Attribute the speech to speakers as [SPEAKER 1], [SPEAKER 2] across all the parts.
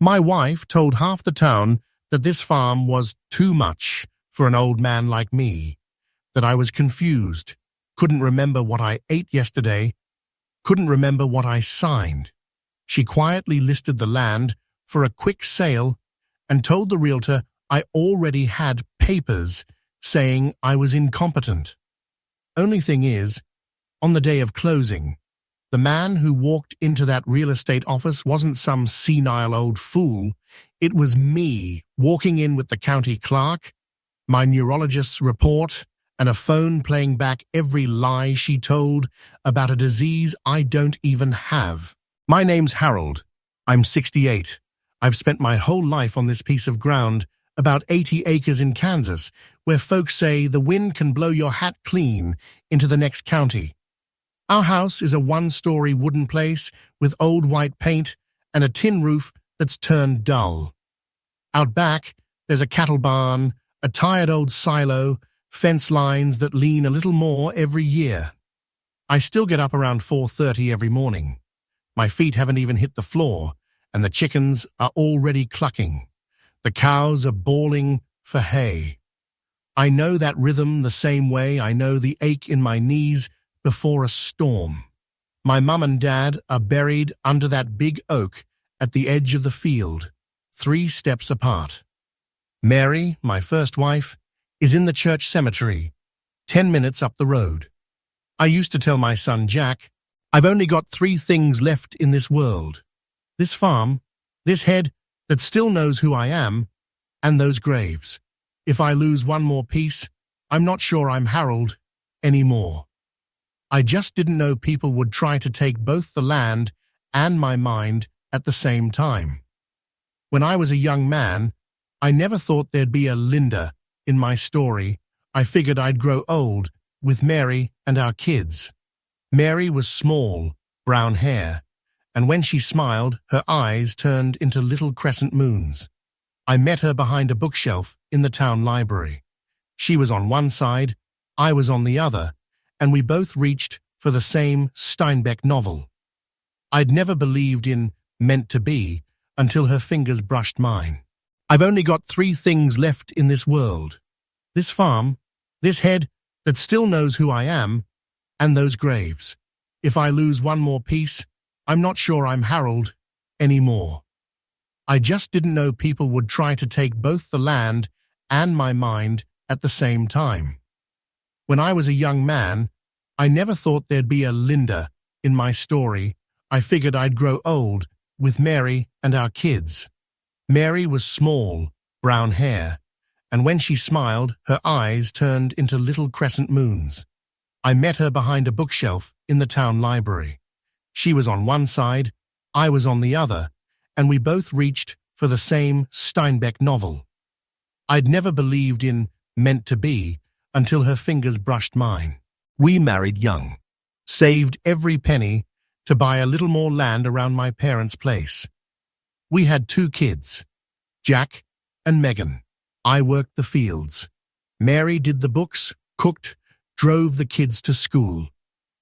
[SPEAKER 1] My wife told half the town that this farm was too much for an old man like me, that I was confused, couldn't remember what I ate yesterday, couldn't remember what I signed. She quietly listed the land for a quick sale and told the realtor I already had papers saying I was incompetent. Only thing is, on the day of closing, the man who walked into that real estate office wasn't some senile old fool. It was me walking in with the county clerk, my neurologist's report, and a phone playing back every lie she told about a disease I don't even have. My name's Harold. I'm 68. I've spent my whole life on this piece of ground, about 80 acres in Kansas, where folks say the wind can blow your hat clean into the next county. Our house is a one-story wooden place with old white paint and a tin roof that's turned dull. Out back, there's a cattle barn, a tired old silo, fence lines that lean a little more every year. I still get up around 4:30 every morning. My feet haven't even hit the floor, and the chickens are already clucking. The cows are bawling for hay. I know that rhythm the same way I know the ache in my knees before a storm. My mum and dad are buried under that big oak at the edge of the field, 3 steps apart. Mary, my first wife, is in the church cemetery, 10 minutes up the road. I used to tell my son Jack, I've only got 3 things left in this world. This farm, this head that still knows who I am, and those graves. If I lose one more piece, I'm not sure I'm Harold anymore. I just didn't know people would try to take both the land and my mind at the same time. When I was a young man, I never thought there'd be a Linda in my story. I figured I'd grow old with Mary and our kids. Mary was small, brown hair, and when she smiled, her eyes turned into little crescent moons. I met her behind a bookshelf in the town library. She was on one side, I was on the other, and we both reached for the same Steinbeck novel. I'd never believed in meant to be until her fingers brushed mine. I've only got 3 things left in this world. This farm, this head that still knows who I am, and those graves. If I lose one more piece, I'm not sure I'm Harold anymore. I just didn't know people would try to take both the land and my mind at the same time. When I was a young man, I never thought there'd be a Linda in my story. I figured I'd grow old with Mary and our kids. Mary was small, brown hair, and when she smiled, her eyes turned into little crescent moons. I met her behind a bookshelf in the town library. She was on one side, I was on the other, and we both reached for the same Steinbeck novel. I'd never believed in meant to be until her fingers brushed mine. We married young, saved every penny to buy a little more land around my parents' place. We had 2 kids, Jack and Megan. I worked the fields. Mary did the books, cooked, drove the kids to school.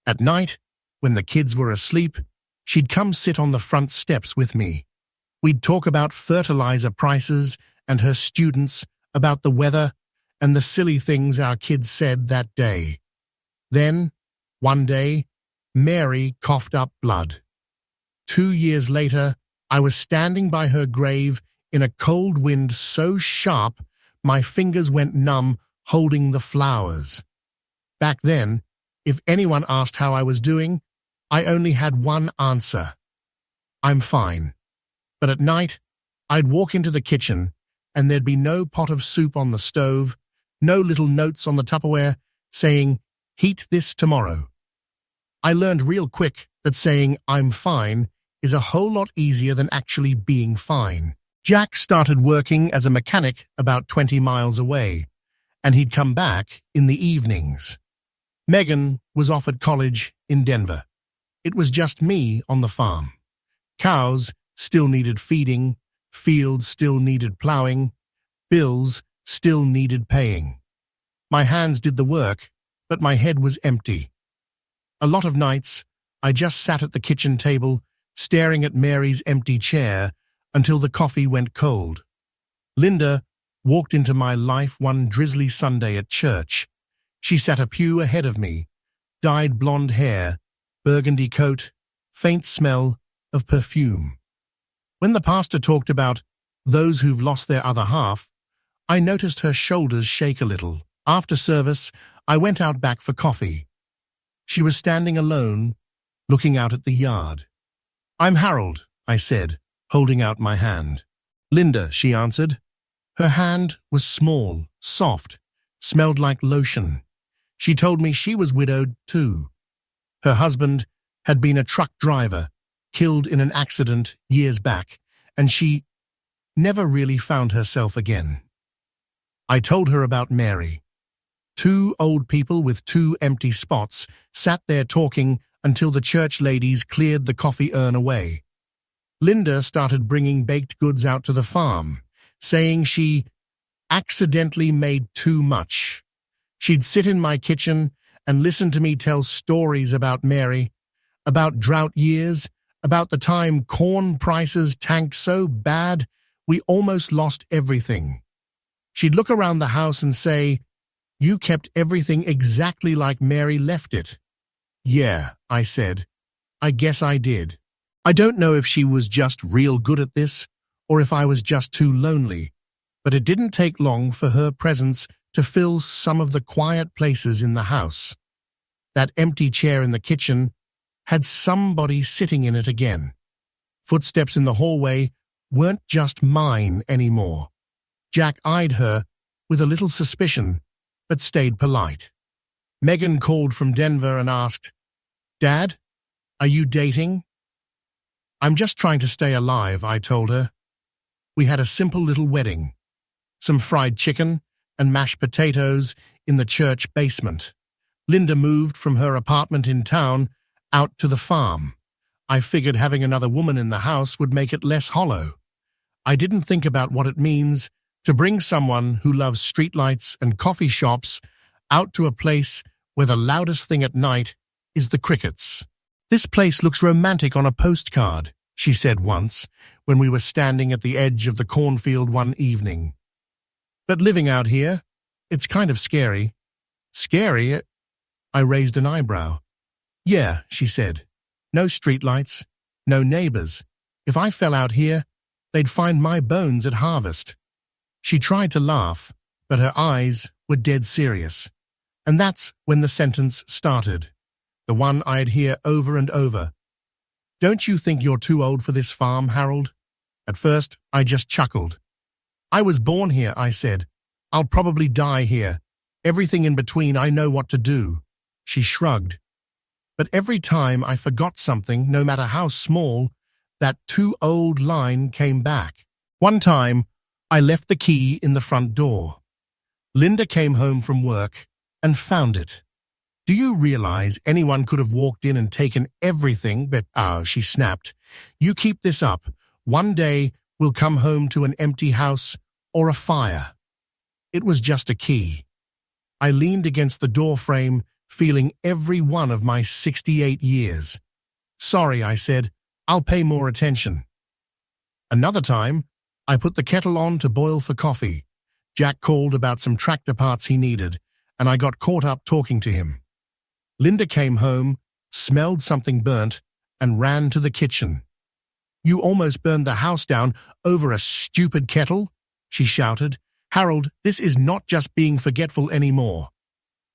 [SPEAKER 1] At night, when the kids were asleep, she'd come sit on the front steps with me. We'd talk about fertilizer prices and her students, about the weather, and the silly things our kids said that day. Then, one day, Mary coughed up blood. 2 years later, I was standing by her grave in a cold wind so sharp my fingers went numb holding the flowers. Back then, if anyone asked how I was doing, I only had one answer. I'm fine. But at night, I'd walk into the kitchen and there'd be no pot of soup on the stove, no little notes on the Tupperware saying, heat this tomorrow. I learned real quick that saying I'm fine is a whole lot easier than actually being fine. Jack started working as a mechanic about 20 miles away, and he'd come back in the evenings. Megan was off at college in Denver. It was just me on the farm. Cows still needed feeding, fields still needed plowing, bills still needed paying. My hands did the work, but my head was empty. A lot of nights, I just sat at the kitchen table, staring at Mary's empty chair until the coffee went cold. Linda walked into my life one drizzly Sunday at church. She sat a pew ahead of me, dyed blonde hair, burgundy coat, faint smell of perfume. When the pastor talked about those who've lost their other half, I noticed her shoulders shake a little. After service, I went out back for coffee. She was standing alone, looking out at the yard. "I'm Harold," I said, holding out my hand. "Linda," she answered. Her hand was small, soft, smelled like lotion. She told me she was widowed too. Her husband had been a truck driver, killed in an accident years back, and she never really found herself again. I told her about Mary. Two old people with two empty spots sat there talking until the church ladies cleared the coffee urn away. Linda started bringing baked goods out to the farm, saying she accidentally made too much. She'd sit in my kitchen and listen to me tell stories about Mary, about drought years, about the time corn prices tanked so bad we almost lost everything. She'd look around the house and say, "You kept everything exactly like Mary left it." "Yeah," I said. "I guess I did." I don't know if she was just real good at this, or if I was just too lonely, but it didn't take long for her presence to fill some of the quiet places in the house. That empty chair in the kitchen had somebody sitting in it again. Footsteps in the hallway weren't just mine anymore. Jack eyed her with a little suspicion, but stayed polite. Megan called from Denver and asked, "Dad, are you dating?" "I'm just trying to stay alive," I told her. We had a simple little wedding. Some fried chicken and mashed potatoes in the church basement. Linda moved from her apartment in town out to the farm. I figured having another woman in the house would make it less hollow. I didn't think about what it means to bring someone who loves streetlights and coffee shops out to a place where the loudest thing at night is the crickets. "This place looks romantic on a postcard," she said once, when we were standing at the edge of the cornfield one evening. "But living out here, it's kind of scary." "Scary?" I raised an eyebrow. "Yeah," she said. "No streetlights, no neighbors. If I fell out here, they'd find my bones at harvest." She tried to laugh, but her eyes were dead serious. And that's when the sentence started, the one I'd hear over and over. "Don't you think you're too old for this farm, Harold?" At first, I just chuckled. "I was born here," I said. "I'll probably die here. Everything in between, I know what to do." She shrugged. But every time I forgot something, no matter how small, that too old line came back. One time, I left the key in the front door. Linda came home from work and found it. "Do you realize anyone could have walked in and taken everything, but she snapped. "You keep this up. One day we'll come home to an empty house or a fire." It was just a key. I leaned against the door frame, feeling every one of my 68 years. "Sorry," I said. "I'll pay more attention." Another time, I put the kettle on to boil for coffee. Jack called about some tractor parts he needed, and I got caught up talking to him. Linda came home, smelled something burnt, and ran to the kitchen. "You almost burned the house down over a stupid kettle," she shouted. "Harold, this is not just being forgetful anymore."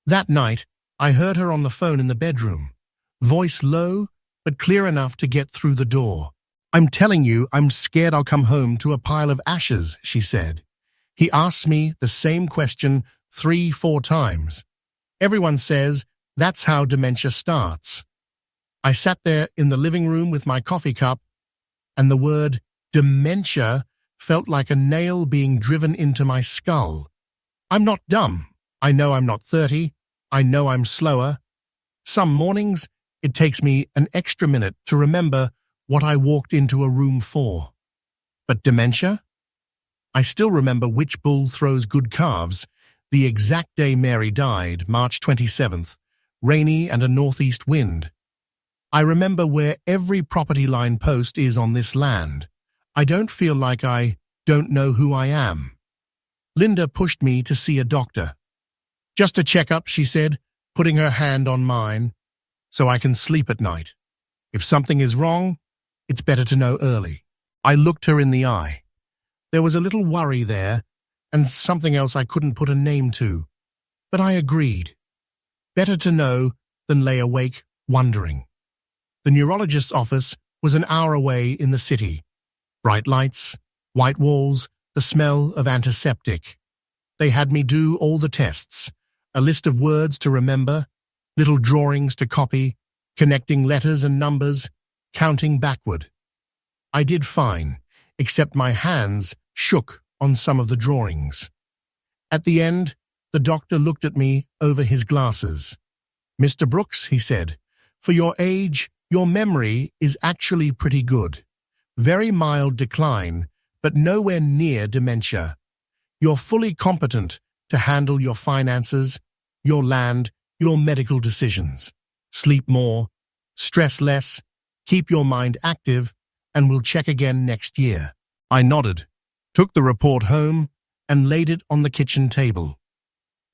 [SPEAKER 1] That night, I heard her on the phone in the bedroom, voice low but clear enough to get through the door. "I'm telling you, I'm scared I'll come home to a pile of ashes," she said. He asked me the same question 3-4 times. Everyone says that's how dementia starts. I sat there in the living room with my coffee cup, and the word dementia felt like a nail being driven into my skull. I'm not dumb. I know I'm not 30. I know I'm slower. Some mornings, it takes me an extra minute to remember what I walked into a room for. But dementia? I still remember which bull throws good calves, the exact day Mary died, March 27th, rainy and a northeast wind. I remember where every property line post is on this land. I don't feel like I don't know who I am. Linda pushed me to see a doctor. Just a checkup, she said, putting her hand on mine, so I can sleep at night. If something is wrong, it's better to know early. I looked her in the eye. There was a little worry there, and something else I couldn't put a name to. But I agreed. Better to know than lay awake wondering. The neurologist's office was an hour away in the city. Bright lights, white walls, the smell of antiseptic. They had me do all the tests, a list of words to remember, little drawings to copy, connecting letters and numbers, counting backward. I did fine, except my hands shook on some of the drawings. At the end, the doctor looked at me over his glasses. "Mr. Brooks," he said, "for your age, your memory is actually pretty good. Very mild decline, but nowhere near dementia. You're fully competent to handle your finances, your land, your medical decisions. Sleep more, stress less, keep your mind active, and we'll check again next year." I nodded, took the report home, and laid it on the kitchen table.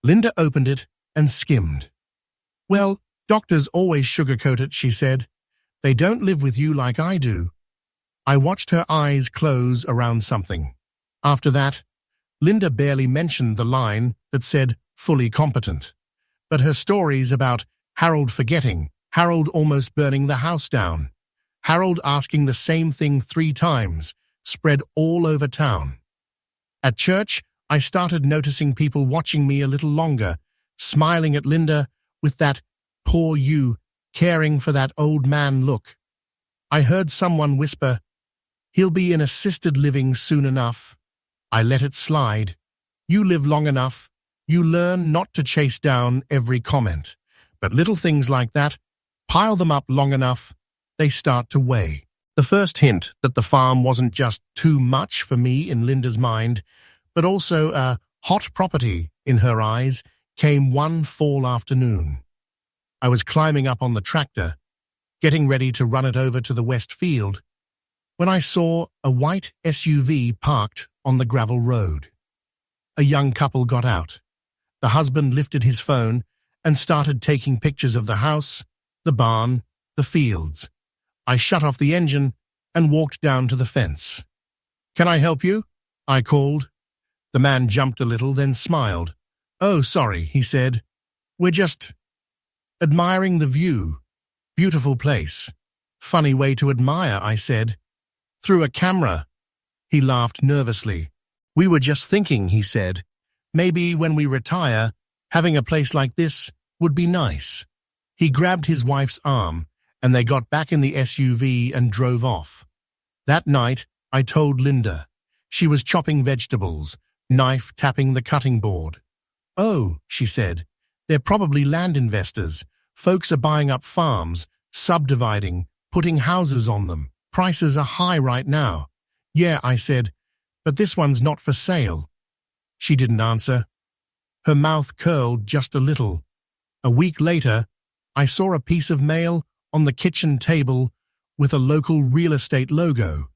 [SPEAKER 1] Linda opened it and skimmed. "Well, doctors always sugarcoat it," she said. "They don't live with you like I do." I watched her eyes close around something. After that, Linda barely mentioned the line that said fully competent. But her stories about Harold forgetting, Harold almost burning the house down, Harold asking the same thing 3 times, spread all over town. At church, I started noticing people watching me a little longer, smiling at Linda with that "poor you, caring for that old man" look. I heard someone whisper, "He'll be in assisted living soon enough." I let it slide. You live long enough, you learn not to chase down every comment. But little things like that, pile them up long enough, they start to weigh. The first hint that the farm wasn't just too much for me in Linda's mind, but also a hot property in her eyes, came one fall afternoon. I was climbing up on the tractor, getting ready to run it over to the west field, when I saw a white SUV parked on the gravel road. A young couple got out. The husband lifted his phone and started taking pictures of the house, the barn, the fields. I shut off the engine and walked down to the fence. "Can I help you?" I called. The man jumped a little, then smiled. "Oh, sorry," he said. "We're just admiring the view. Beautiful place." "Funny way to admire," I said. "Through a camera." He laughed nervously. "We were just thinking," he said. "Maybe when we retire, having a place like this would be nice." He grabbed his wife's arm, and they got back in the SUV and drove off. That night, I told Linda. She was chopping vegetables, knife tapping the cutting board. "Oh," she said, "they're probably land investors. Folks are buying up farms, subdividing, putting houses on them. Prices are high right now." "Yeah," I said, "but this one's not for sale." She didn't answer. Her mouth curled just a little. A week later, I saw a piece of mail on the kitchen table with a local real estate logo.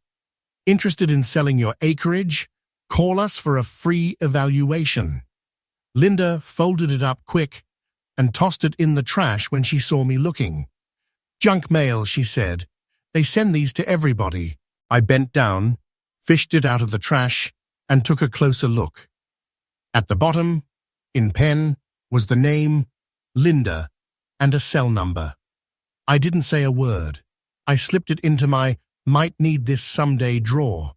[SPEAKER 1] "Interested in selling your acreage? Call us for a free evaluation." Linda folded it up quick and tossed it in the trash when she saw me looking. "Junk mail," she said. "They send these to everybody." I bent down, fished it out of the trash, and took a closer look. At the bottom, in pen, was the name, Linda, and a cell number. I didn't say a word. I slipped it into my "might need this someday" drawer.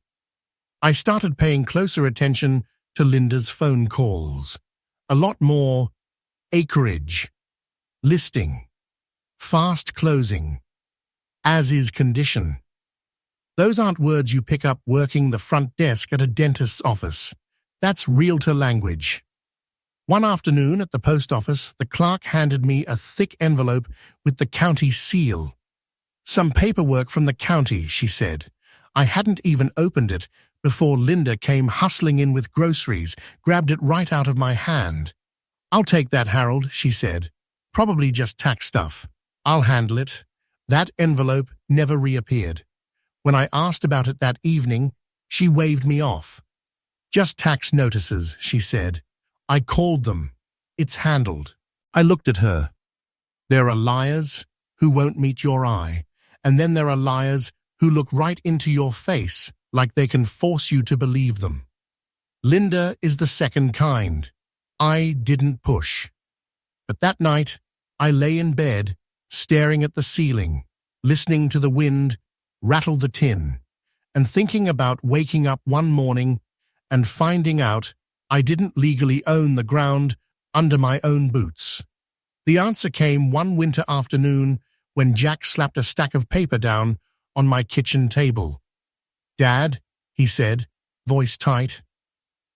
[SPEAKER 1] I started paying closer attention to Linda's phone calls. A lot more acreage, listing, fast closing, as-is condition. Those aren't words you pick up working the front desk at a dentist's office. That's realtor language. One afternoon at the post office, the clerk handed me a thick envelope with the county seal. "Some paperwork from the county," she said. I hadn't even opened it before Linda came hustling in with groceries, grabbed it right out of my hand. "I'll take that, Harold," she said. "Probably just tax stuff. I'll handle it." That envelope never reappeared. When I asked about it that evening, she waved me off. Just tax notices, she said. I called them. It's handled. I looked at her. There are liars who won't meet your eye, and then there are liars who look right into your face like they can force you to believe them. Linda is the second kind. I didn't push. But that night, I lay in bed, staring at the ceiling, listening to the wind rattle the tin, and thinking about waking up one morning and finding out I didn't legally own the ground under my own boots. The answer came one winter afternoon when Jack slapped a stack of paper down on my kitchen table. "Dad," he said, voice tight,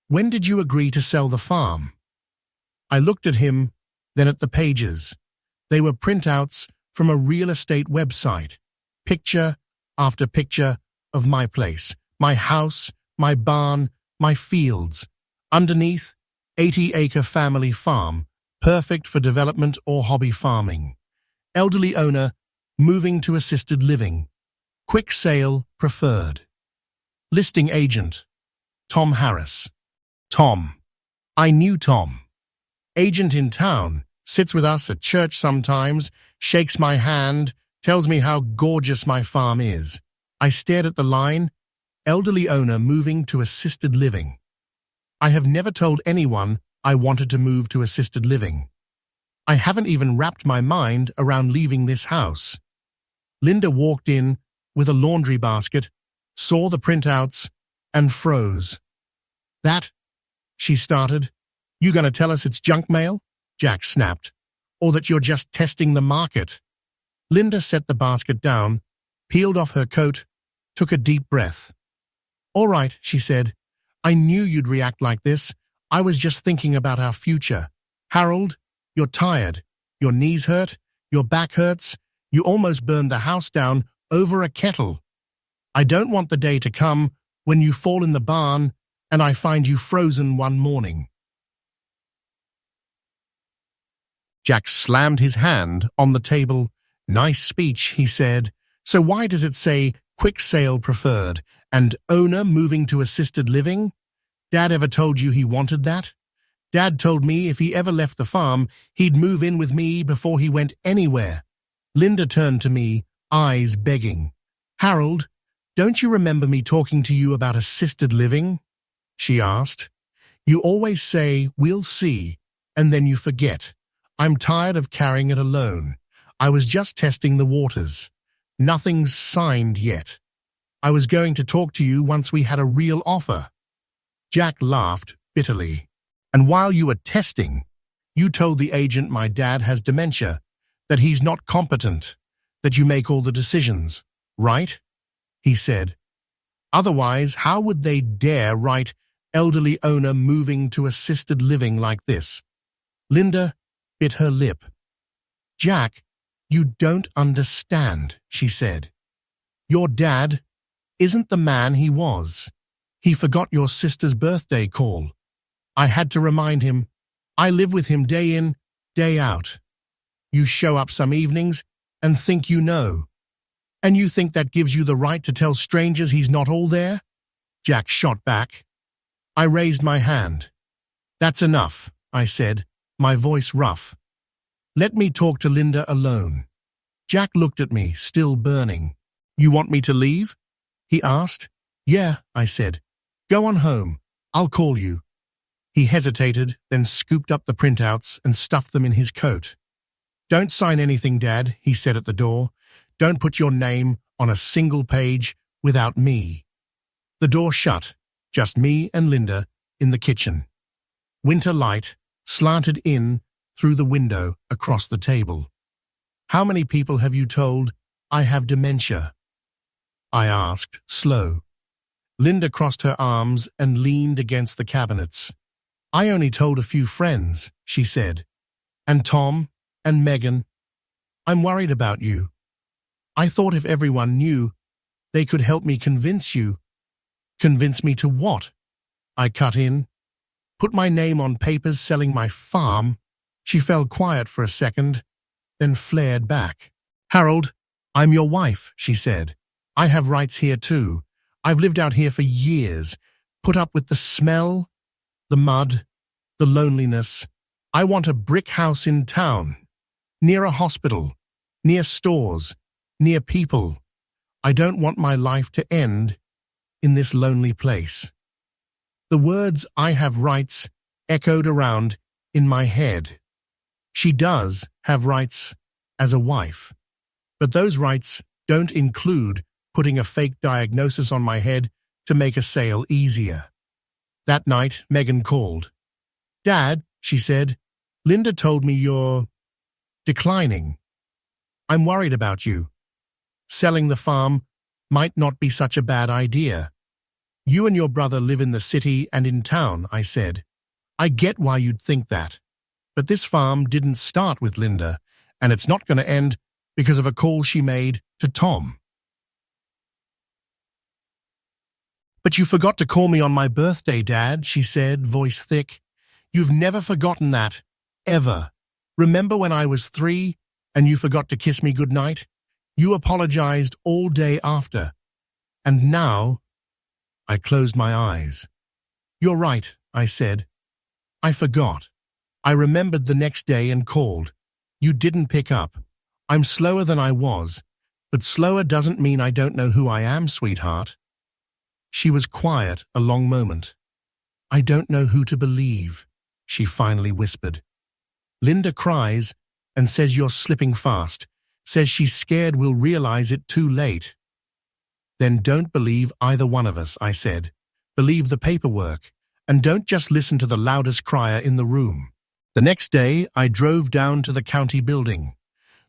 [SPEAKER 1] "when did you agree to sell the farm?" I looked at him, then at the pages. They were printouts from a real estate website, picture after picture of my place, my house, my barn, my fields. Underneath, 80-acre family farm, perfect for development or hobby farming. Elderly owner, moving to assisted living. Quick sale preferred. Listing agent, Tom Harris. Tom. I knew Tom. Agent in town, sits with us at church sometimes, shakes my hand, tells me how gorgeous my farm is. I stared at the line, elderly owner moving to assisted living. I have never told anyone I wanted to move to assisted living. I haven't even wrapped my mind around leaving this house. Linda walked in with a laundry basket, saw the printouts, and froze. "That," she started. "You gonna tell us it's junk mail?" Jack snapped. "Or that you're just testing the market?" Linda set the basket down, peeled off her coat, took a deep breath. "All right," she said. "I knew you'd react like this. I was just thinking about our future. Harold, you're tired. Your knees hurt. Your back hurts. You almost burned the house down over a kettle. I don't want the day to come when you fall in the barn and I find you frozen one morning." Jack slammed his hand on the table. "Nice speech," he said. "So why does it say quick sale preferred and owner moving to assisted living? Dad ever told you he wanted that? Dad told me if he ever left the farm, he'd move in with me before he went anywhere." Linda turned to me, eyes begging. "Harold, don't you remember me talking to you about assisted living?" she asked. "You always say, 'We'll see,' and then you forget. I'm tired of carrying it alone. I was just testing the waters. Nothing's signed yet. I was going to talk to you once we had a real offer." Jack laughed bitterly. "And while you were testing, you told the agent my dad has dementia, that he's not competent, that you make all the decisions, right?" he said. "Otherwise, how would they dare write elderly owner moving to assisted living like this?" Linda bit her lip. "Jack, you don't understand," she said. "Your dad isn't the man he was. He forgot your sister's birthday call. I had to remind him. I live with him day in, day out. You show up some evenings and think you know. And you think that gives you the right to tell strangers he's not all there?" Jack shot back. I raised my hand. "That's enough," I said, my voice rough. "Let me talk to Linda alone." Jack looked at me, still burning. "You want me to leave?" he asked. "Yeah," I said. "Go on home. I'll call you." He hesitated, then scooped up the printouts and stuffed them in his coat. "Don't sign anything, Dad," he said at the door. "Don't put your name on a single page without me." The door shut, just me and Linda in the kitchen. Winter light slanted in through the window across the table. "How many people have you told I have dementia?" I asked, slow. Linda crossed her arms and leaned against the cabinets. "I only told a few friends," she said. "And Tom and Megan. I'm worried about you. I thought if everyone knew, they could help me convince you." "Convince me to what?" I cut in. "Put my name on papers selling my farm." She fell quiet for a second, then flared back. "Harold, I'm your wife," she said. I have rights here too. I've lived out here for years, put up with the smell, the mud, the loneliness. I want a brick house in town, near a hospital, near stores, near people. I don't want my life to end in this lonely place. The words "I have rights" echoed around in my head. She does have rights as a wife, but those rights don't include putting a fake diagnosis on my head to make a sale easier. That night, Megan called. "Dad," she said, "Linda told me you're declining. I'm worried about you. Selling the farm might not be such a bad idea. You and your brother live in the city and in town," I said. "I get why you'd think that. But this farm didn't start with Linda, and it's not going to end because of a call she made to Tom." "But you forgot to call me on my birthday, Dad," she said, voice thick. "You've never forgotten that, ever. Remember when I was 3 and you forgot to kiss me goodnight? You apologized all day after. And now—" I closed my eyes. "You're right," I said. "I forgot. I remembered the next day and called. You didn't pick up. I'm slower than I was, but slower doesn't mean I don't know who I am, sweetheart." She was quiet a long moment. "I don't know who to believe," she finally whispered. "Linda cries and says you're slipping fast, says she's scared we'll realize it too late." "Then don't believe either one of us," I said. "Believe the paperwork, and don't just listen to the loudest crier in the room." The next day, I drove down to the county building.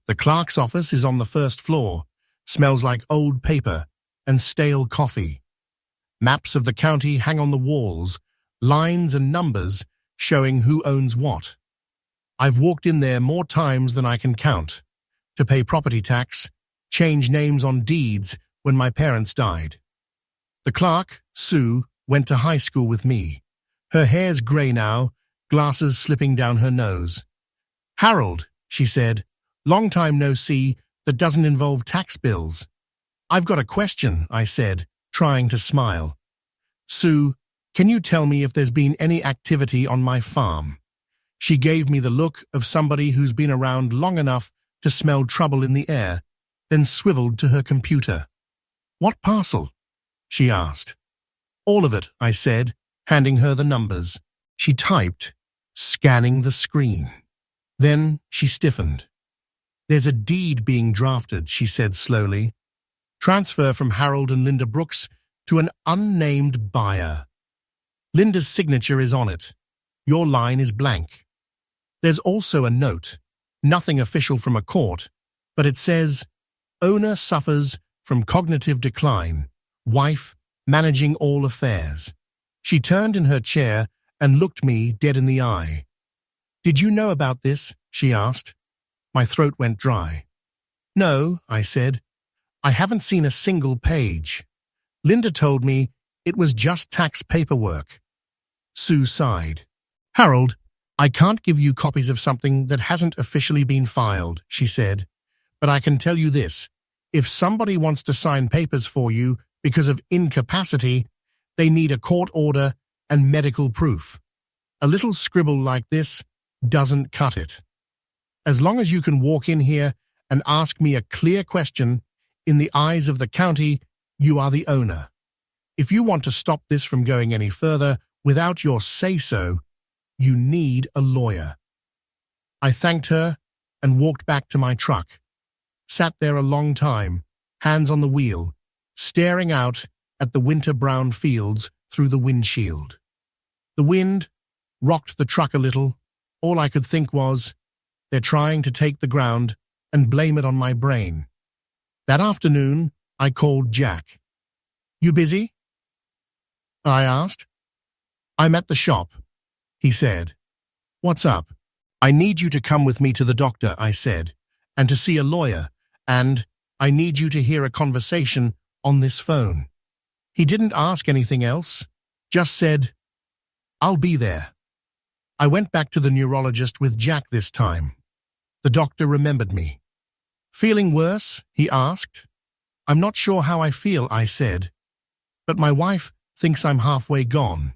[SPEAKER 1] The clerk's office is on the first floor, smells like old paper and stale coffee. Maps of the county hang on the walls, lines and numbers showing who owns what. I've walked in there more times than I can count, to pay property tax, change names on deeds when my parents died. The clerk, Sue, went to high school with me. Her hair's grey now, glasses slipping down her nose. "Harold," she said, "long time no see, that doesn't involve tax bills." "I've got a question," I said, trying to smile. "Sue, can you tell me if there's been any activity on my farm?" She gave me the look of somebody who's been around long enough to smell trouble in the air, then swiveled to her computer. "What parcel?" she asked. "All of it," I said, handing her the numbers. She typed, scanning the screen. Then she stiffened. "There's a deed being drafted," she said slowly. "Transfer from Harold and Linda Brooks to an unnamed buyer. Linda's signature is on it. Your line is blank. There's also a note, nothing official from a court, but it says, 'Owner suffers from cognitive decline. Wife managing all affairs.'" She turned in her chair and looked me dead in the eye. "Did you know about this?" she asked. My throat went dry. "No," I said. "I haven't seen a single page. Linda told me it was just tax paperwork." Sue sighed. "Harold, I can't give you copies of something that hasn't officially been filed," she said. "But I can tell you this. If somebody wants to sign papers for you because of incapacity, they need a court order and medical proof. A little scribble like this doesn't cut it. As long as you can walk in here and ask me a clear question, in the eyes of the county, you are the owner. If you want to stop this from going any further without your say-so, you need a lawyer." I thanked her and walked back to my truck. Sat there a long time, hands on the wheel, staring out at the winter-brown fields through the windshield. The wind rocked the truck a little. All I could think was, they're trying to take the ground and blame it on my brain. That afternoon, I called Jack. "You busy?" I asked. "I'm at the shop," he said. "What's up?" "I need you to come with me to the doctor," I said, "and to see a lawyer, and I need you to hear a conversation on this phone." He didn't ask anything else, just said, "I'll be there." I went back to the neurologist with Jack this time. The doctor remembered me. "Feeling worse?" he asked. I'm not sure how I feel, I said, but my wife thinks I'm halfway gone.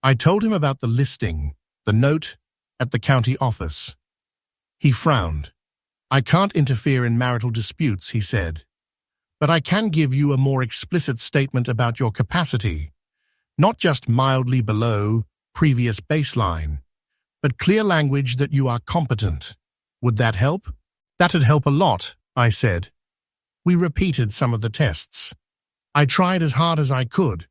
[SPEAKER 1] I told him about the listing, the note at the county office. He frowned. I can't interfere in marital disputes, he said, but I can give you a more explicit statement about your capacity, not just mildly below previous baseline, but clear language that you are competent. Would that help? That'd help a lot, I said. We repeated some of the tests. I tried as hard as I could,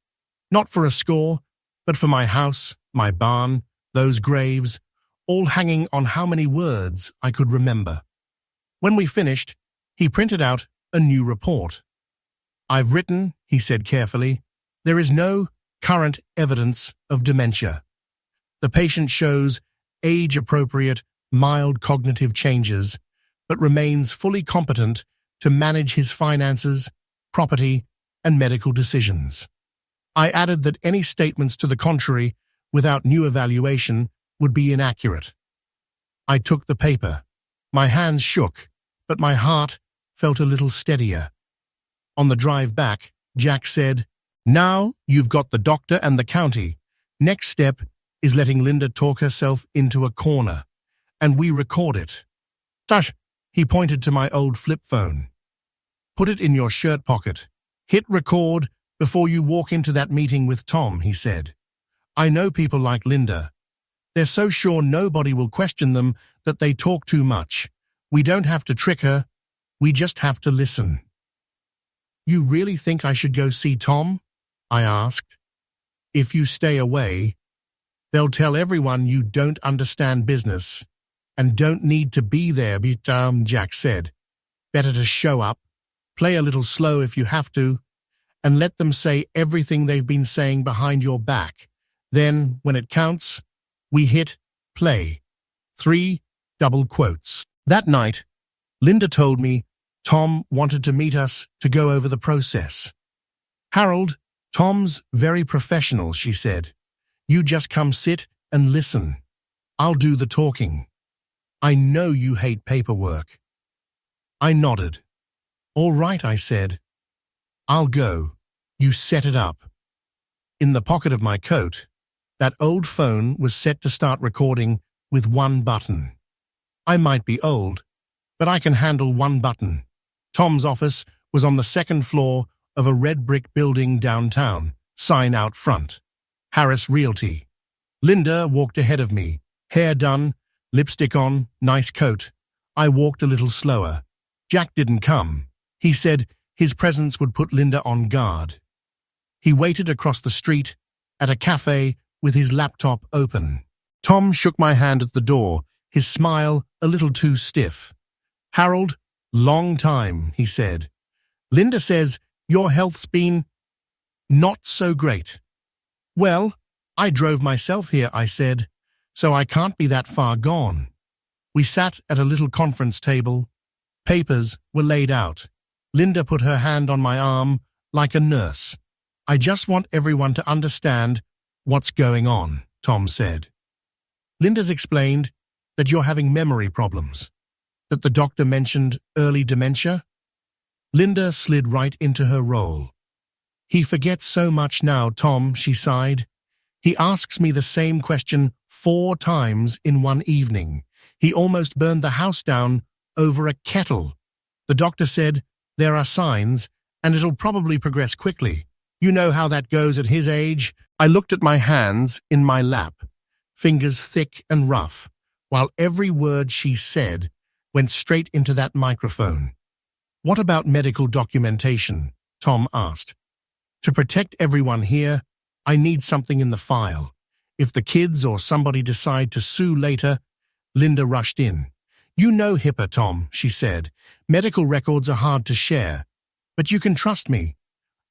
[SPEAKER 1] not for a score, but for my house, my barn, those graves, all hanging on how many words I could remember. When we finished, he printed out a new report. I've written, he said carefully, there is no current evidence of dementia. The patient shows age-appropriate, mild cognitive changes, but remains fully competent to manage his finances, property, and medical decisions. I added that any statements to the contrary, without new evaluation, would be inaccurate. I took the paper. My hands shook, but my heart felt a little steadier. On the drive back, Jack said, "Now you've got the doctor and the county. Next step is letting Linda talk herself into a corner, and we record it." "Tush," he pointed to my old flip phone. "Put it in your shirt pocket. Hit record before you walk into that meeting with Tom," he said. "I know people like Linda. They're so sure nobody will question them that they talk too much. We don't have to trick her. We just have to listen." "You really think I should go see Tom?" I asked. "If you stay away, they'll tell everyone you don't understand business and don't need to be there," Jack said. "Better to show up, play a little slow if you have to, and let them say everything they've been saying behind your back. Then, when it counts, we hit play." 3 double quotes. That night, Linda told me Tom wanted to meet us to go over the process. "Harold, Tom's very professional," she said. "You just come sit and listen. I'll do the talking. I know you hate paperwork." I nodded. "All right," I said. "I'll go. You set it up." In the pocket of my coat, that old phone was set to start recording with one button. I might be old, but I can handle one button. Tom's office was on the second floor of a red brick building downtown, sign out front. Harris Realty. Linda walked ahead of me, hair done, lipstick on, nice coat. I walked a little slower. Jack didn't come. He said his presence would put Linda on guard. He waited across the street at a cafe with his laptop open. Tom shook my hand at the door, his smile a little too stiff. "Harold, long time," he said. "Linda says your health's been not so great." "Well, I drove myself here," I said, "so I can't be that far gone." We sat at a little conference table. Papers were laid out. Linda put her hand on my arm like a nurse. "I just want everyone to understand what's going on," Tom said. "Linda's explained that you're having memory problems, that the doctor mentioned early dementia." Linda slid right into her role. "He forgets so much now, Tom," she sighed. "He asks me the same question 4 times in one evening. He almost burned the house down over a kettle. The doctor said there are signs, and it'll probably progress quickly. You know how that goes at his age." I looked at my hands in my lap, fingers thick and rough, while every word she said went straight into that microphone. "What about medical documentation?" Tom asked. "To protect everyone here, I need something in the file. If the kids or somebody decide to sue later." Linda rushed in. "You know HIPAA, Tom," she said. "Medical records are hard to share. But you can trust me.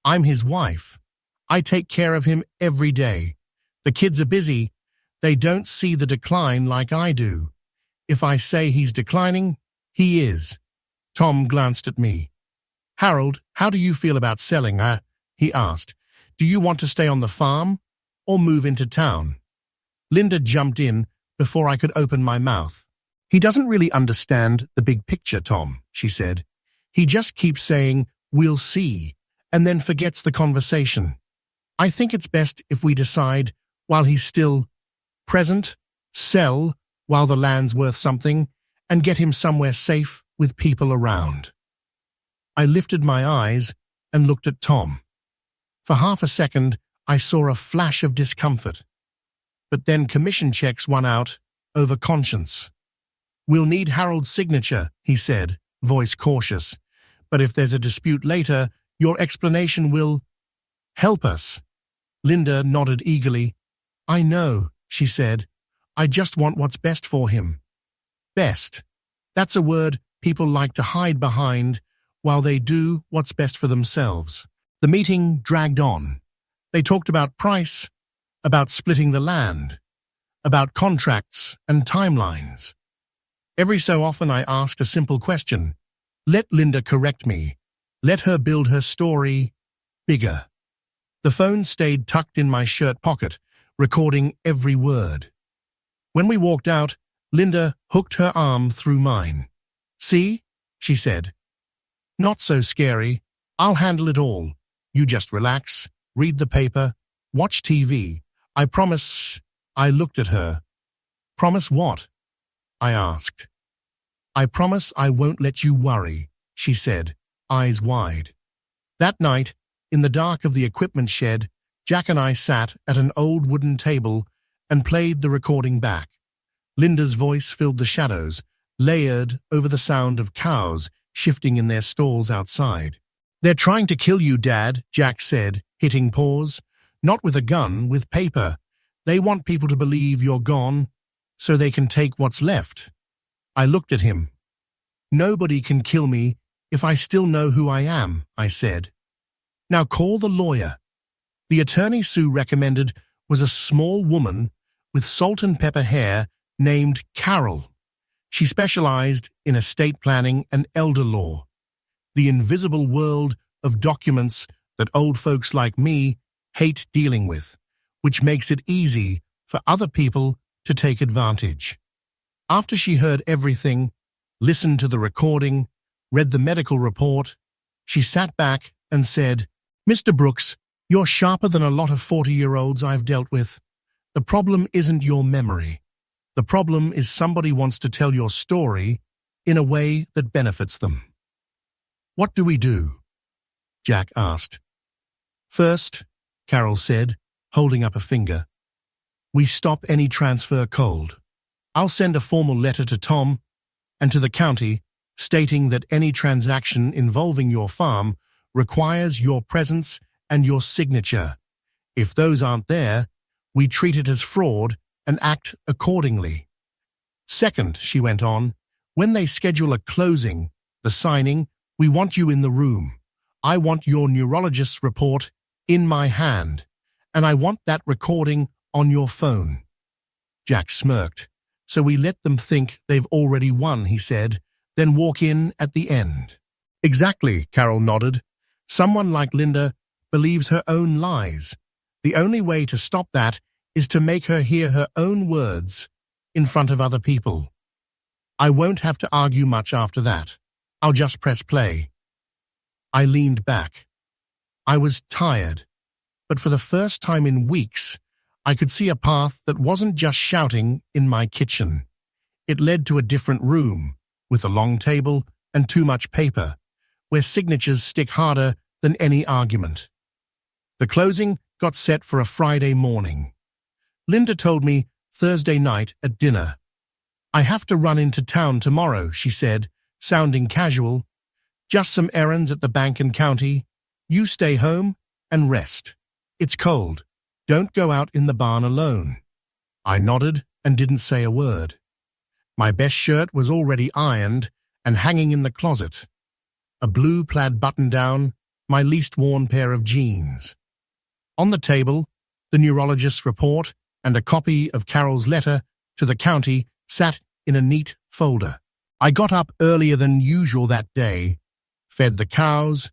[SPEAKER 1] I'm his wife. I take care of him every day. The kids are busy. They don't see the decline like I do. If I say he's declining, he is." Tom glanced at me. "Harold, how do you feel about selling, he asked. "Do you want to stay on the farm or move into town?" Linda jumped in before I could open my mouth. "He doesn't really understand the big picture, Tom," she said. "He just keeps saying "We'll see," and then forgets the conversation. I think it's best if we decide, while he's still present, sell while the land's worth something, and get him somewhere safe with people around. I lifted my eyes and looked at Tom. For half a second, I saw a flash of discomfort. But then commission checks won out over conscience. "We'll need Harold's signature," he said, voice cautious. "But if there's a dispute later, your explanation will help us." Linda nodded eagerly. "I know," she said. "I just want what's best for him." Best. That's a word people like to hide behind while they do what's best for themselves. The meeting dragged on. They talked about price, about splitting the land, about contracts and timelines. Every so often I asked a simple question. Let Linda correct me. Let her build her story bigger. The phone stayed tucked in my shirt pocket, recording every word. When we walked out, Linda hooked her arm through mine. "See?" she said. "Not so scary. I'll handle it all. You just relax, read the paper, watch TV. I promise." I looked at her. "Promise what?" I asked. "I promise I won't let you worry," she said, eyes wide. That night, in the dark of the equipment shed, Jack and I sat at an old wooden table and played the recording back. Linda's voice filled the shadows, layered over the sound of cows shifting in their stalls outside. "They're trying to kill you, Dad," Jack said, hitting pause. "Not with a gun, with paper. They want people to believe you're gone, so they can take what's left." I looked at him. "Nobody can kill me if I still know who I am," I said. "Now call the lawyer." The attorney Sue recommended was a small woman with salt and pepper hair named Carol. She specialized in estate planning and elder law, the invisible world of documents that old folks like me hate dealing with, which makes it easy for other people to take advantage. After she heard everything, listened to the recording, read the medical report, she sat back and said, "Mr. Brooks, you're sharper than a lot of 40-year-olds I've dealt with. The problem isn't your memory. The problem is somebody wants to tell your story in a way that benefits them." "What do we do?" Jack asked. "First," Carol said, holding up a finger, "we stop any transfer cold. I'll send a formal letter to Tom and to the county stating that any transaction involving your farm requires your presence and your signature. If those aren't there, we treat it as fraud and act accordingly. Second," she went on, "when they schedule a closing, the signing, we want you in the room. I want your neurologist's report in my hand, and I want that recording on your phone." Jack smirked. "So we let them think they've already won," he said, "then walk in at the end." "Exactly," Carol nodded. "Someone like Linda believes her own lies. The only way to stop that is to make her hear her own words in front of other people. I won't have to argue much after that. I'll just press play." I leaned back. I was tired, but for the first time in weeks, I could see a path that wasn't just shouting in my kitchen. It led to a different room, with a long table and too much paper, where signatures stick harder than any argument. The closing got set for a Friday morning. Linda told me Thursday night at dinner. "I have to run into town tomorrow," she said, sounding casual. "Just some errands at the bank and county. You stay home and rest. It's cold. Don't go out in the barn alone." I nodded and didn't say a word. My best shirt was already ironed and hanging in the closet. A blue plaid button-down, my least worn pair of jeans. On the table, the neurologist's report and a copy of Carol's letter to the county sat in a neat folder. I got up earlier than usual that day, fed the cows,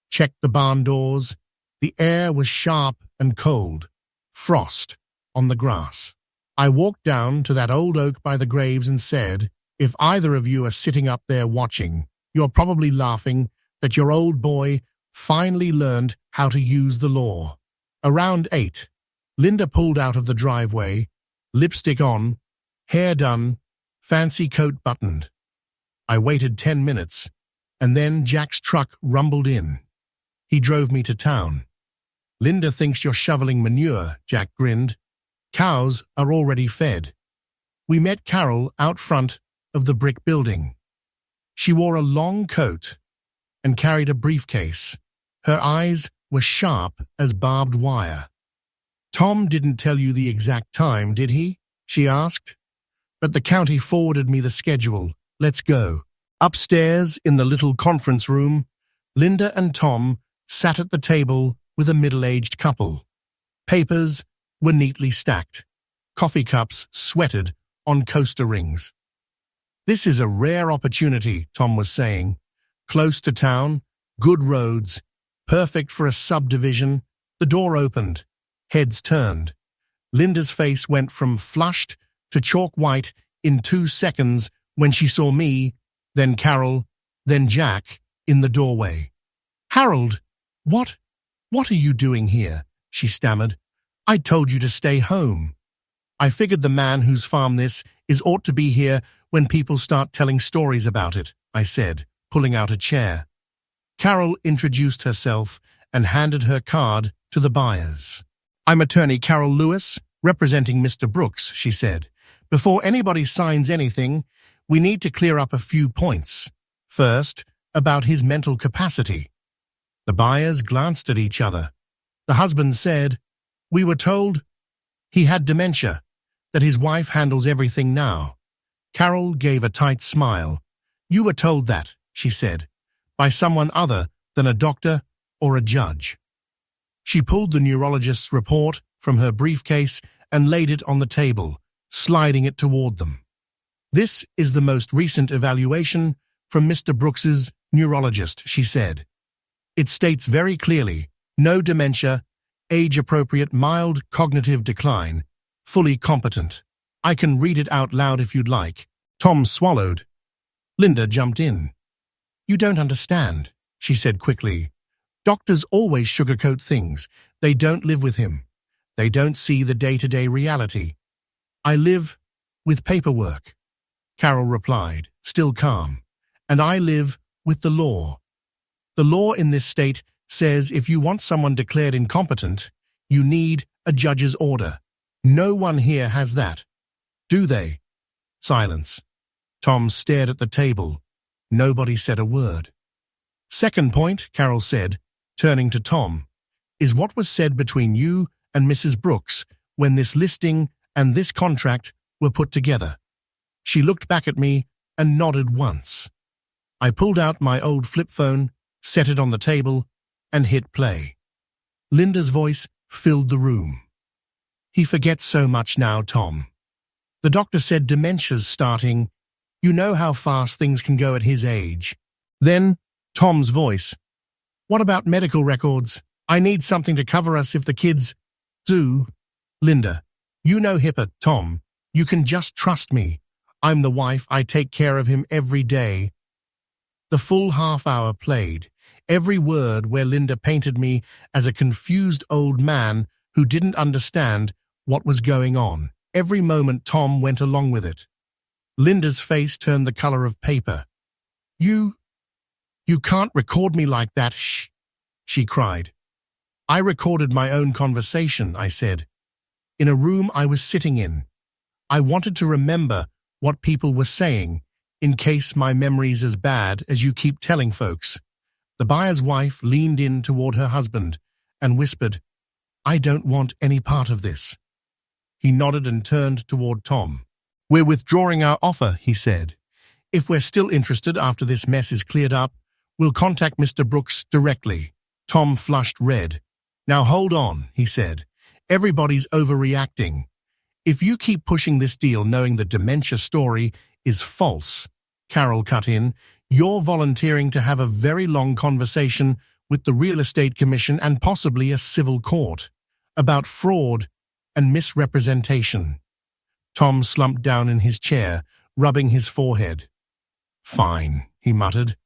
[SPEAKER 1] checked the barn doors. The air was sharp and cold, frost on the grass. I walked down to that old oak by the graves and said, "If either of you are sitting up there watching, you're probably laughing that your old boy finally learned how to use the law. Around 8, Linda pulled out of the driveway, lipstick on, hair done, fancy coat buttoned. I waited 10 minutes, and then Jack's truck rumbled in. He drove me to town. Linda thinks you're shoveling manure, Jack grinned. Cows are already fed. We met Carol out front of the brick building. She wore a long coat and carried a briefcase. Her eyes were sharp as barbed wire. Tom didn't tell you the exact time, did he? She asked. But the county forwarded me the schedule. Let's go. Upstairs in the little conference room, Linda and Tom sat at the table with a middle-aged couple. Papers were neatly stacked. Coffee cups sweated on coaster rings. This is a rare opportunity, Tom was saying. Close to town, good roads, perfect for a subdivision. The door opened. Heads turned. Linda's face went from flushed to chalk white in 2 seconds when she saw me, then Carol, then Jack in the doorway. Harold, what are you doing here? She stammered. I told you to stay home. I figured the man whose farm this is ought to be here when people start telling stories about it, I said, pulling out a chair. Carol introduced herself and handed her card to the buyers. I'm attorney Carol Lewis, representing Mr. Brooks, she said. Before anybody signs anything, we need to clear up a few points. First, about his mental capacity. The buyers glanced at each other. The husband said, We were told he had dementia, that his wife handles everything now. Carol gave a tight smile. You were told that, she said, by someone other than a doctor or a judge. She pulled the neurologist's report from her briefcase and laid it on the table, sliding it toward them. This is the most recent evaluation from Mr. Brooks's neurologist, she said. It states very clearly, no dementia, age-appropriate mild cognitive decline, fully competent. I can read it out loud if you'd like. Tom swallowed. Linda jumped in. You don't understand, she said quickly. Doctors always sugarcoat things. They don't live with him. They don't see the day-to-day reality. I live with paperwork, Carol replied, still calm. And I live with the law. The law in this state says if you want someone declared incompetent, you need a judge's order. No one here has that. Do they? Silence. Tom stared at the table. Nobody said a word. Second point, Carol said, turning to Tom, is what was said between you and Mrs. Brooks when this listing and this contract were put together. She looked back at me and nodded once. I pulled out my old flip phone, set it on the table, and hit play. Linda's voice filled the room. He forgets so much now, Tom. The doctor said dementia's starting. You know how fast things can go at his age. Then, Tom's voice. What about medical records? I need something to cover us if the kids do. Linda, you know HIPAA, Tom. You can just trust me. I'm the wife. I take care of him every day. The full half-hour played, every word where Linda painted me as a confused old man who didn't understand what was going on. Every moment Tom went along with it. Linda's face turned the color of paper. You can't record me like that, shh, she cried. I recorded my own conversation, I said, in a room I was sitting in. I wanted to remember what people were saying, in case my memory's as bad as you keep telling folks. The buyer's wife leaned in toward her husband and whispered, I don't want any part of this. He nodded and turned toward Tom. We're withdrawing our offer, he said. If we're still interested after this mess is cleared up, we'll contact Mr. Brooks directly. Tom flushed red. Now hold on, he said. Everybody's overreacting. If you keep pushing this deal knowing the dementia story is false, Carol cut in, you're volunteering to have a very long conversation with the Real Estate Commission and possibly a civil court about fraud and misrepresentation. Tom slumped down in his chair, rubbing his forehead. Fine, he muttered.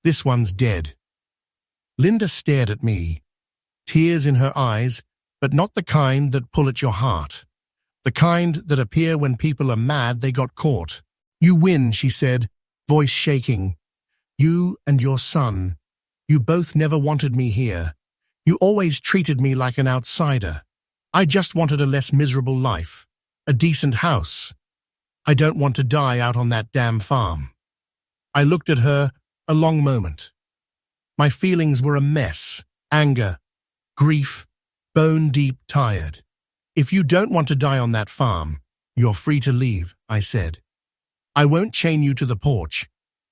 [SPEAKER 1] This one's dead. Linda stared at me, tears in her eyes, but not the kind that pull at your heart. The kind that appear when people are mad they got caught. "You win," she said, voice shaking. "You and your son. You both never wanted me here. You always treated me like an outsider. I just wanted a less miserable life, a decent house. I don't want to die out on that damn farm." I looked at her a long moment. My feelings were a mess, anger, grief, bone-deep tired. "If you don't want to die on that farm, you're free to leave," I said. "I won't chain you to the porch,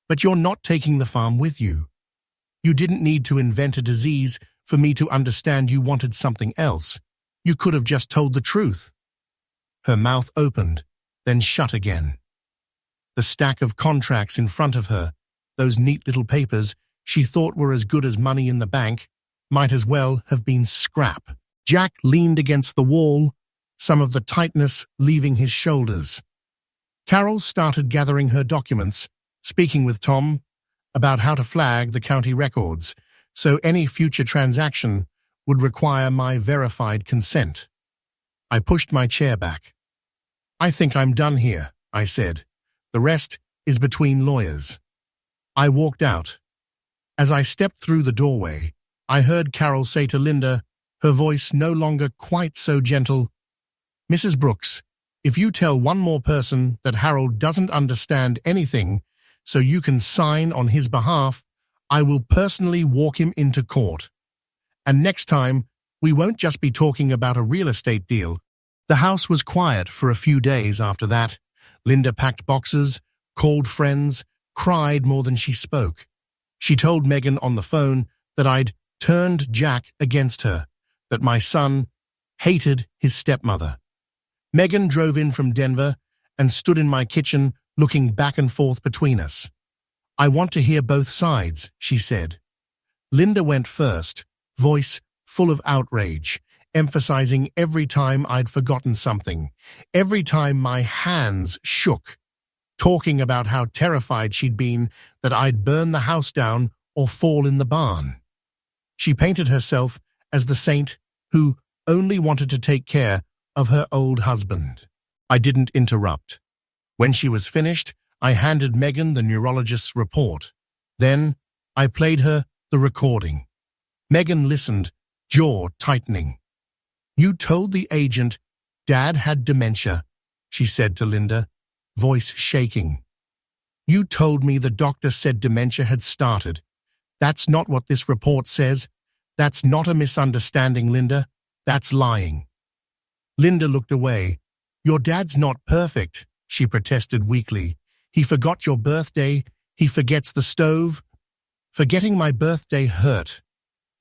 [SPEAKER 1] but you're not taking the farm with you. You didn't need to invent a disease for me to understand you wanted something else. You could have just told the truth." Her mouth opened, then shut again. The stack of contracts in front of her, those neat little papers she thought were as good as money in the bank, might as well have been scrap. Jack leaned against the wall, some of the tightness leaving his shoulders. Carol started gathering her documents, speaking with Tom about how to flag the county records, so any future transaction would require my verified consent. I pushed my chair back. "I think I'm done here," I said. "The rest is between lawyers." I walked out. As I stepped through the doorway, I heard Carol say to Linda, her voice no longer quite so gentle, "Mrs. Brooks, if you tell one more person that Harold doesn't understand anything so you can sign on his behalf, I will personally walk him into court. And next time, we won't just be talking about a real estate deal." The house was quiet for a few days after that. Linda packed boxes, called friends, cried more than she spoke. She told Megan on the phone that I'd turned Jack against her, that my son hated his stepmother. Megan drove in from Denver and stood in my kitchen looking back and forth between us. "I want to hear both sides," she said. Linda went first, voice full of outrage, emphasizing every time I'd forgotten something, every time my hands shook, talking about how terrified she'd been that I'd burn the house down or fall in the barn. She painted herself as the saint who only wanted to take care of her old husband. I didn't interrupt. When she was finished, I handed Megan the neurologist's report. Then I played her the recording. Megan listened, jaw tightening. "You told the agent Dad had dementia," she said to Linda, voice shaking. "You told me the doctor said dementia had started. That's not what this report says. That's not a misunderstanding, Linda. That's lying." Linda looked away. "Your dad's not perfect," she protested weakly. "He forgot your birthday. He forgets the stove." "Forgetting my birthday hurt,"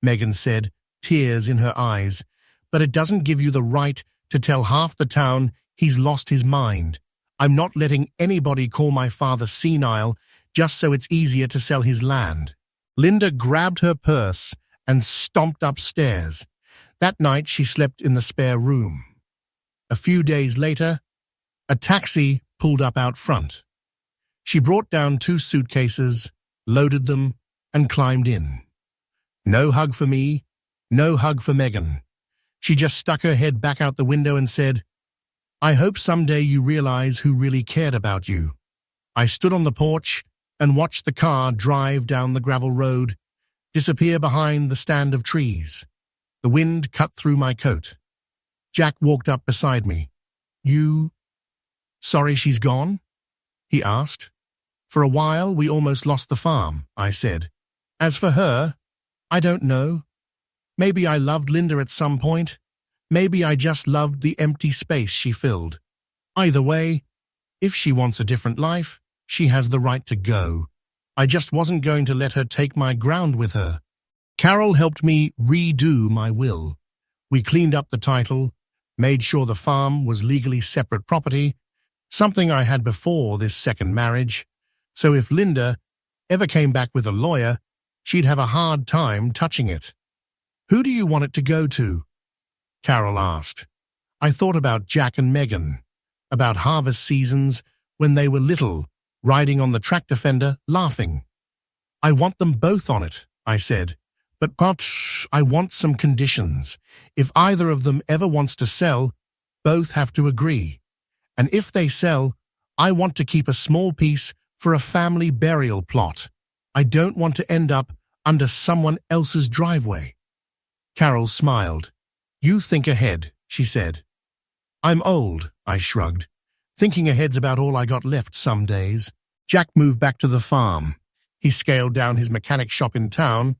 [SPEAKER 1] Megan said, tears in her eyes. "But it doesn't give you the right to tell half the town he's lost his mind. I'm not letting anybody call my father senile just so it's easier to sell his land." Linda grabbed her purse and stomped upstairs. That night she slept in the spare room. A few days later, a taxi pulled up out front. She brought down 2 suitcases, loaded them, and climbed in. No hug for me, no hug for Megan. She just stuck her head back out the window and said, "I hope someday you realize who really cared about you." I stood on the porch and watched the car drive down the gravel road, disappear behind the stand of trees. The wind cut through my coat. Jack walked up beside me. "You sorry she's gone?" he asked. "For a while we almost lost the farm," I said. "As for her, I don't know. Maybe I loved Linda at some point. Maybe I just loved the empty space she filled. Either way, if she wants a different life, she has the right to go. I just wasn't going to let her take my ground with her." Carol helped me redo my will. We cleaned up the title, made sure the farm was legally separate property, something I had before this second marriage, so if Linda ever came back with a lawyer, she'd have a hard time touching it. "Who do you want it to go to?" Carol asked. I thought about Jack and Megan, about harvest seasons when they were little, riding on the tractor fender, laughing. "I want them both on it," I said, But I want some conditions. If either of them ever wants to sell, both have to agree. And if they sell, I want to keep a small piece for a family burial plot. I don't want to end up under someone else's driveway." Carol smiled. "You think ahead," she said. "I'm old," I shrugged. "Thinking ahead's about all I got left some days." Jack moved back to the farm. He scaled down his mechanic shop in town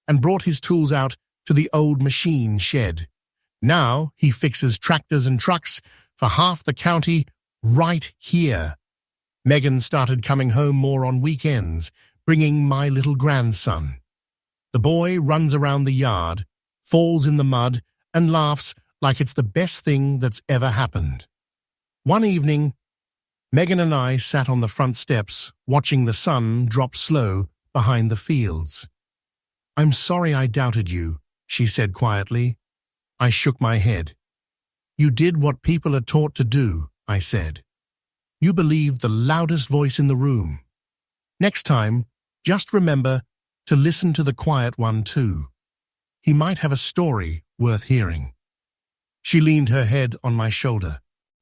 [SPEAKER 1] and brought his tools out to the old machine shed. Now he fixes tractors and trucks for half the county right here. Megan started coming home more on weekends, bringing my little grandson. The boy runs around the yard, falls in the mud, and laughs like it's the best thing that's ever happened. One evening, Megan and I sat on the front steps, watching the sun drop slow behind the fields. "I'm sorry I doubted you," she said quietly. I shook my head. "You did what people are taught to do," I said. "You believed the loudest voice in the room. Next time, just remember to listen to the quiet one too. He might have a story worth hearing." She leaned her head on my shoulder.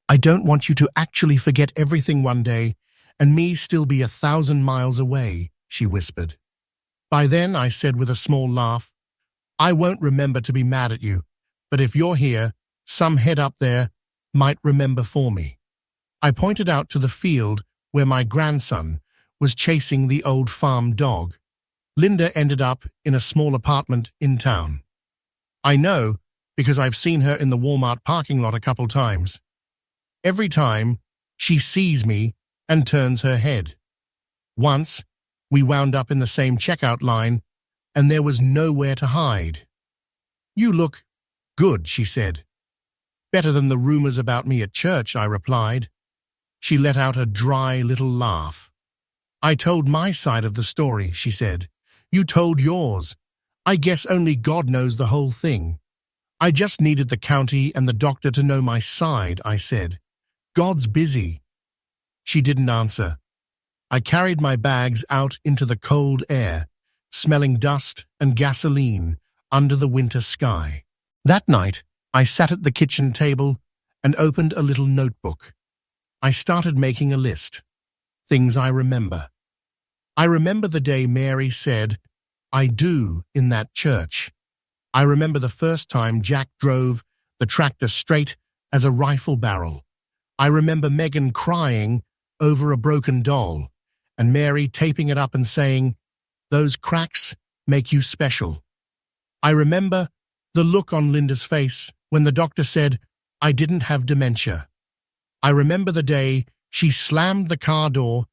[SPEAKER 1] "I don't want you to actually forget everything one day and me still be 1,000 miles away," she whispered. "By then," I said with a small laugh, "I won't remember to be mad at you, but if you're here, some head up there might remember for me." I pointed out to the field where my grandson was chasing the old farm dog. Linda ended up in a small apartment in town. I know because I've seen her in the Walmart parking lot a couple times. Every time, she sees me and turns her head. Once, we wound up in the same checkout line, and there was nowhere to hide. "You look good," she said. "Better than the rumors about me at church," I replied. She let out a dry little laugh. "I told my side of the story," she said. "You told yours. I guess only God knows the whole thing. I just needed the county and the doctor to know my side," I said. "God's busy." She didn't answer. I carried my bags out into the cold air, smelling dust and gasoline under the winter sky. That night, I sat at the kitchen table and opened a little notebook. I started making a list. Things I remember. I remember the day Mary said, "I do," in that church. I remember the first time Jack drove the tractor straight as a rifle barrel. I remember Megan crying over a broken doll, and Mary taping it up and saying, "Those cracks make you special." I remember the look on Linda's face when the doctor said I didn't have dementia. I remember the day she slammed the car door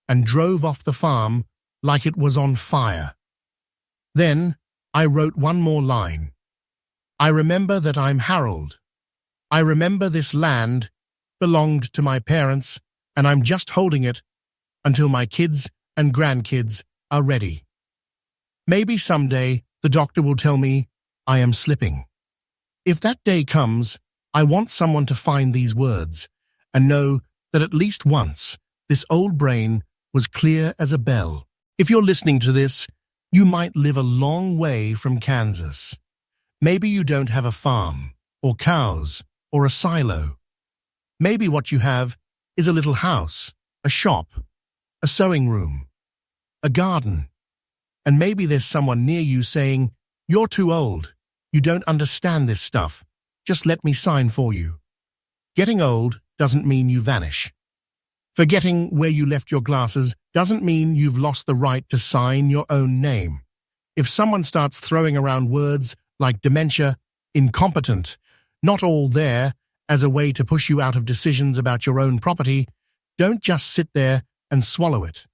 [SPEAKER 1] and drove off the farm like it was on fire. Then I wrote one more line. I remember that I'm Harold. I remember this land belonged to my parents, and I'm just holding it until my kids and grandkids are ready. Maybe someday the doctor will tell me I am slipping. If that day comes, I want someone to find these words and know that at least once this old brain was clear as a bell. If you're listening to this, you might live a long way from Kansas. Maybe you don't have a farm, or cows, or a silo. Maybe what you have is a little house, a shop, a sewing room, a garden. And maybe there's someone near you saying, "You're too old. You don't understand this stuff. Just let me sign for you." Getting old doesn't mean you vanish. Forgetting where you left your glasses doesn't mean you've lost the right to sign your own name. If someone starts throwing around words like dementia, incompetent, not all there as a way to push you out of decisions about your own property, don't just sit there and swallow it.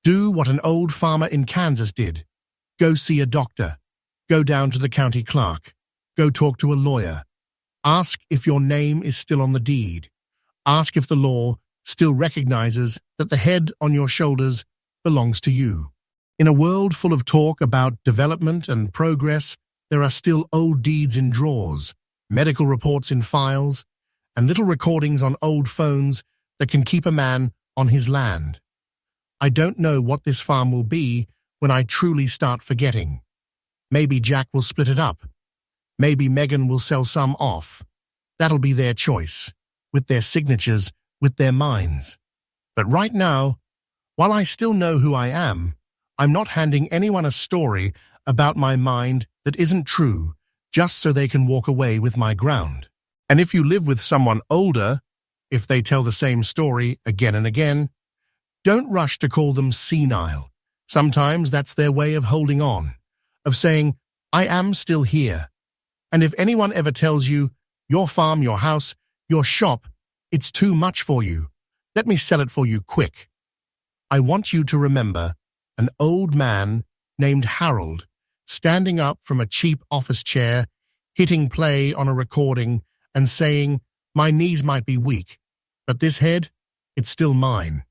[SPEAKER 1] Do what an old farmer in Kansas did. Go see a doctor. Go down to the county clerk. Go talk to a lawyer. Ask if your name is still on the deed. Ask if the law still recognizes that the head on your shoulders belongs to you. In a world full of talk about development and progress, there are still old deeds in drawers, medical reports in files, and little recordings on old phones that can keep a man on his land. I don't know what this farm will be when I truly start forgetting. Maybe Jack will split it up. Maybe Megan will sell some off. That'll be their choice, with their signatures, with their minds. But right now, while I still know who I am, I'm not handing anyone a story about my mind that isn't true, just so they can walk away with my ground. And if you live with someone older, if they tell the same story again and again, don't rush to call them senile. Sometimes that's their way of holding on, of saying, I am still here. And if anyone ever tells you, your farm, your house, your shop, it's too much for you, let me sell it for you quick. I want you to remember an old man named Harold standing up from a cheap office chair, hitting play on a recording and saying, my knees might be weak, but this head, it's still mine.